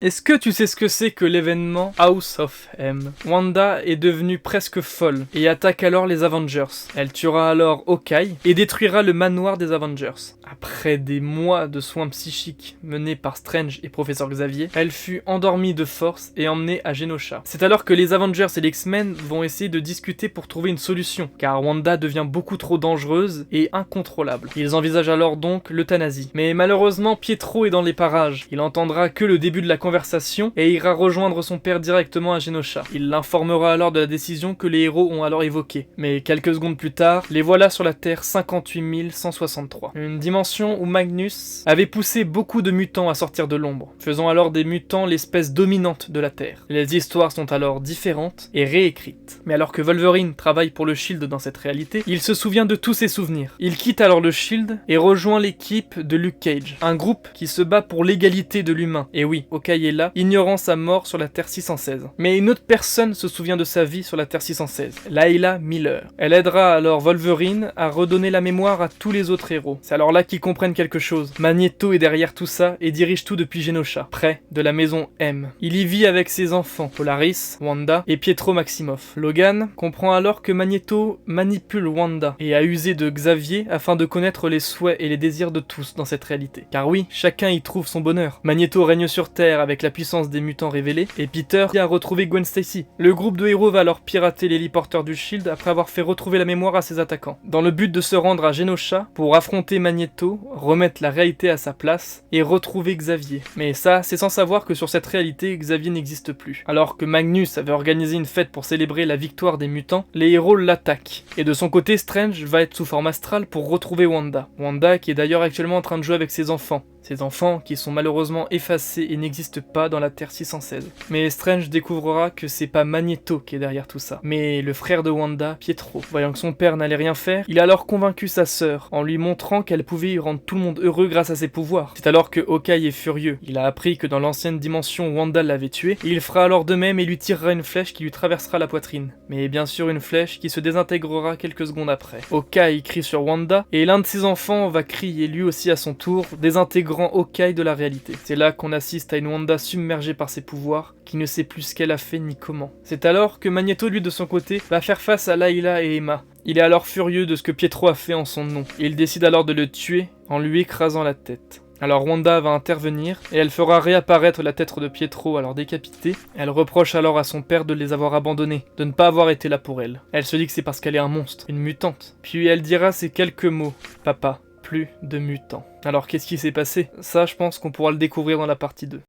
Est-ce que tu sais ce que c'est que l'événement House of M? Wanda est devenue presque folle et attaque alors les Avengers. Elle tuera alors Hawkeye et détruira le manoir des Avengers. Après des mois de soins psychiques menés par Strange et Professeur Xavier, elle fut endormie de force et emmenée à Genosha. C'est alors que les Avengers et les X-Men vont essayer de discuter pour trouver une solution, car Wanda devient beaucoup trop dangereuse et incontrôlable. Ils envisagent alors donc l'euthanasie. Mais malheureusement, Pietro est dans les parages. Il entendra que le début de la conversation et ira rejoindre son père directement à Genosha. Il l'informera alors de la décision que les héros ont alors évoquée. Mais quelques secondes plus tard, les voilà sur la Terre 58 163. Une dimension où Magnus avait poussé beaucoup de mutants à sortir de l'ombre, faisant alors des mutants l'espèce dominante de la Terre. Les histoires sont alors différentes et réécrites. Mais alors que Wolverine travaille pour le Shield dans cette réalité, il se souvient de tous ses souvenirs. Il quitte alors le Shield et rejoint l'équipe de Luke Cage, un groupe qui se bat pour l'égalité de l'humain. Et oui, Hawkeye est là, ignorant sa mort sur la Terre 616. Mais une autre personne se souvient de sa vie sur la Terre 616, Layla Miller. Elle aidera alors Wolverine à redonner la mémoire à tous les autres héros. C'est alors là qu'ils comprennent quelque chose. Magneto est derrière tout ça et dirige tout depuis Genosha, près de la maison M. Il y vit avec ses enfants, Polaris, Wanda et Pietro Maximoff. Logan comprend alors que Magneto manipule Wanda et a usé de Xavier afin de connaître les souhaits et les désirs de tous dans cette réalité. Car oui, chacun y trouve son bonheur. Magneto règne sur Terre avec la puissance des mutants révélés et Peter a retrouvé Gwen Stacy. Le groupe de héros va alors pirater l'héliporteur du Shield après avoir fait retrouver la mémoire à ses attaquants, dans le but de se rendre à Genosha pour affronter Magneto, remettre la réalité à sa place et retrouver Xavier. Mais ça, c'est sans savoir que sur cette réalité, Xavier n'existe plus. Alors que Magnus avait organisé une fête pour célébrer la victoire des mutants, les héros l'attaquent. Et de son côté, Strange va être sous forme astrale pour retrouver Wanda. Wanda qui est d'ailleurs actuellement en train de jouer avec ses enfants. Ces enfants qui sont malheureusement effacés et n'existent pas dans la Terre 616. Mais Strange découvrira que c'est pas Magneto qui est derrière tout ça, mais le frère de Wanda, Pietro. Voyant que son père n'allait rien faire, il a alors convaincu sa sœur, en lui montrant qu'elle pouvait y rendre tout le monde heureux grâce à ses pouvoirs. C'est alors que Hawkeye est furieux. Il a appris que dans l'ancienne dimension, Wanda l'avait tué, et il fera alors de même et lui tirera une flèche qui lui traversera la poitrine. Mais bien sûr une flèche qui se désintégrera quelques secondes après. Hawkeye crie sur Wanda, et l'un de ses enfants va crier lui aussi à son tour, désintégrant Hawkeye de la réalité. C'est là qu'on assiste à une Wanda submergée par ses pouvoirs, qui ne sait plus ce qu'elle a fait ni comment. C'est alors que Magneto, lui de son côté, va faire face à Layla et Emma. Il est alors furieux de ce que Pietro a fait en son nom, et il décide alors de le tuer en lui écrasant la tête. Alors Wanda va intervenir, et elle fera réapparaître la tête de Pietro alors décapité. Elle reproche alors à son père de les avoir abandonnés, de ne pas avoir été là pour elle. Elle se dit que c'est parce qu'elle est un monstre, une mutante. Puis elle dira ces quelques mots, « Papa, plus de mutants ». Alors qu'est-ce qui s'est passé? Ça, je pense qu'on pourra le découvrir dans la partie 2.